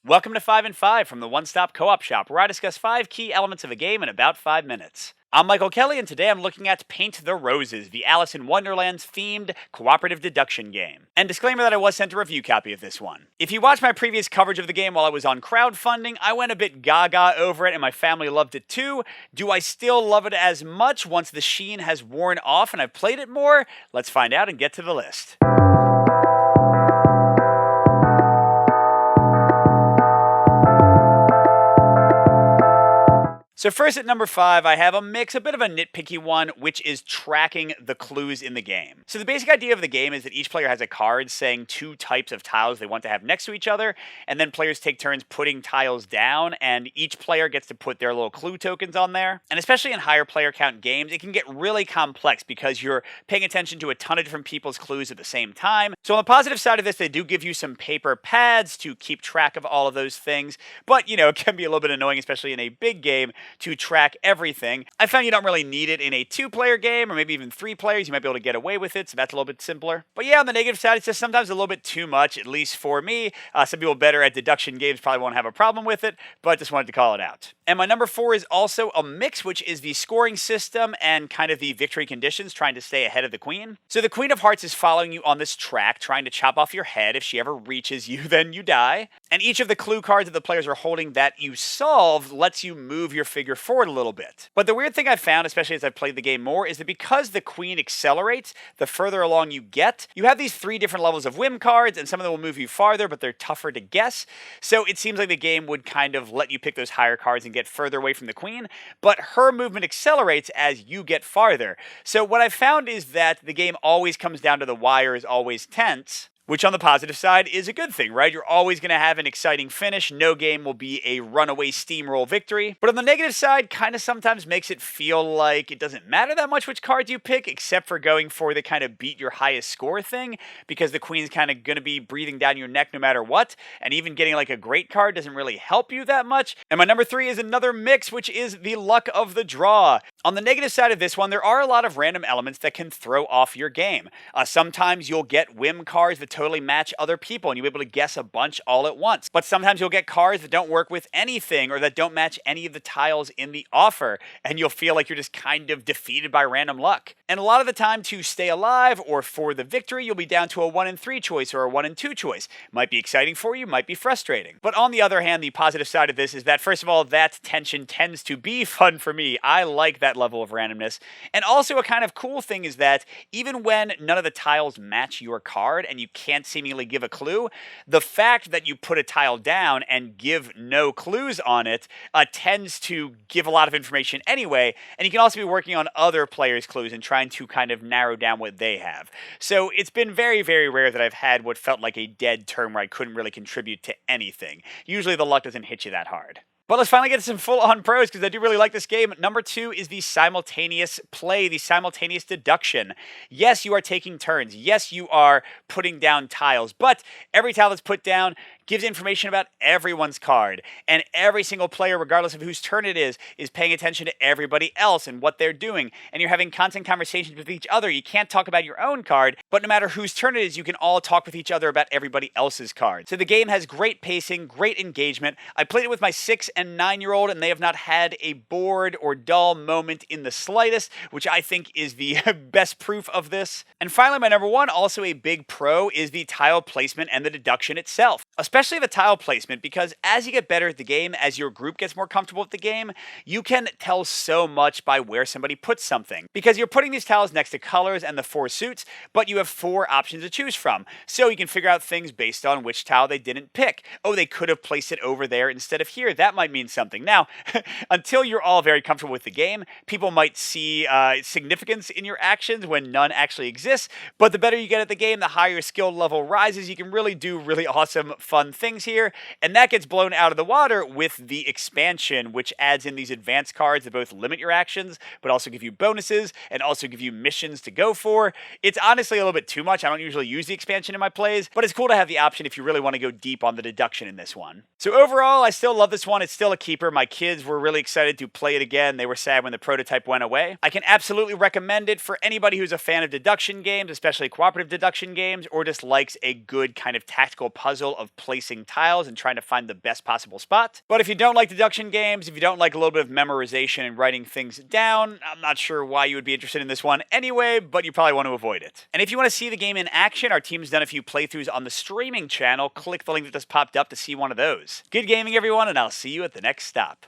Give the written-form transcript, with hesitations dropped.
Welcome to 5 and 5 from the One Stop Co-op Shop, where I discuss 5 key elements of a game in about 5 minutes. I'm Michael Kelly, and today I'm looking at Paint the Roses, the Alice in Wonderland's themed cooperative deduction game. And disclaimer that I was sent a review copy of this one. If you watched my previous coverage of the game while I was on crowdfunding, I went a bit gaga over it and my family loved it too. Do I still love it as much once the sheen has worn off and I've played it more? Let's find out and get to the list. So first at number 5, I have a bit of a nitpicky one, which is tracking the clues in the game. So the basic idea of the game is that each player has a card saying 2 types of tiles they want to have next to each other, and then players take turns putting tiles down, and each player gets to put their little clue tokens on there. And especially in higher player count games, it can get really complex because you're paying attention to a ton of different people's clues at the same time. So on the positive side of this, they do give you some paper pads to keep track of all of those things, but it can be a little bit annoying, especially in a big game, to track everything. I found you don't really need it in a 2-player game, or maybe even 3 players. You might be able to get away with it, so that's a little bit simpler. But yeah, on the negative side, it's just sometimes a little bit too much, at least for me. Some people better at deduction games probably won't have a problem with it, but just wanted to call it out. And my number 4 is also a mix, which is the scoring system and kind of the victory conditions, trying to stay ahead of the queen. So the Queen of Hearts is following you on this track, trying to chop off your head. If she ever reaches you, then you die. And each of the clue cards that the players are holding that you solve lets you move your figure forward a little bit. But the weird thing I've found, especially as I've played the game more, is that because the queen accelerates, the further along you get, you have these 3 different levels of whim cards, and some of them will move you farther, but they're tougher to guess. So it seems like the game would kind of let you pick those higher cards and get further away from the queen, but her movement accelerates as you get farther. So what I've found is that the game always comes down to the wire is always tense, which on the positive side is a good thing, right? You're always going to have an exciting finish. No game will be a runaway steamroll victory. But on the negative side, kind of sometimes makes it feel like it doesn't matter that much which cards you pick, except for going for the kind of beat your highest score thing, because the queen's kind of going to be breathing down your neck no matter what, and even getting like a great card doesn't really help you that much. And my number 3 is another mix, which is the luck of the draw. On the negative side of this one, there are a lot of random elements that can throw off your game. Sometimes you'll get whim cards that totally match other people, and you'll be able to guess a bunch all at once. But sometimes you'll get cards that don't work with anything, or that don't match any of the tiles in the offer, and you'll feel like you're just kind of defeated by random luck. And a lot of the time, to stay alive or for the victory, you'll be down to a 1 in 3 choice or a 1 in 2 choice. Might be exciting for you, might be frustrating. But on the other hand, the positive side of this is that, first of all, that tension tends to be fun for me. I like that level of randomness. And also a kind of cool thing is that even when none of the tiles match your card and you can't seemingly give a clue, the fact that you put a tile down and give no clues on it tends to give a lot of information anyway, and you can also be working on other players' clues and trying to kind of narrow down what they have. So it's been very, very rare that I've had what felt like a dead turn where I couldn't really contribute to anything. Usually the luck doesn't hit you that hard. But let's finally get to some full-on pros, because I do really like this game. Number 2 is the simultaneous play, the simultaneous deduction. Yes, you are taking turns. Yes, you are putting down tiles. But every tile that's put down gives information about everyone's card. And every single player, regardless of whose turn it is paying attention to everybody else and what they're doing. And you're having constant conversations with each other. You can't talk about your own card, but no matter whose turn it is, you can all talk with each other about everybody else's card. So the game has great pacing, great engagement. I played it with my 6 and 9-year-old, and they have not had a bored or dull moment in the slightest, which I think is the best proof of this. And finally, my number 1, also a big pro, is the tile placement and the deduction itself. Especially the tile placement, because as you get better at the game, as your group gets more comfortable with the game, you can tell so much by where somebody puts something. Because you're putting these tiles next to colors and the 4 suits, but you have 4 options to choose from. So you can figure out things based on which tile they didn't pick. Oh, they could have placed it over there instead of here. That might mean something. Now, until you're all very comfortable with the game, people might see significance in your actions when none actually exists, but the better you get at the game, the higher your skill level rises. You can really do really awesome, fun things here, and that gets blown out of the water with the expansion, which adds in these advanced cards that both limit your actions, but also give you bonuses, and also give you missions to go for. It's honestly a little bit too much. I don't usually use the expansion in my plays, but it's cool to have the option if you really want to go deep on the deduction in this one. So overall, I still love this one. It's still a keeper. My kids were really excited to play it again. They were sad when the prototype went away. I can absolutely recommend it for anybody who's a fan of deduction games, especially cooperative deduction games, or just likes a good kind of tactical puzzle of place placing tiles and trying to find the best possible spot. But if you don't like deduction games, if you don't like a little bit of memorization and writing things down, I'm not sure why you would be interested in this one anyway, but you probably want to avoid it. And if you want to see the game in action, our team's done a few playthroughs on the streaming channel. Click the link that just popped up to see one of those. Good gaming, everyone, and I'll see you at the next stop.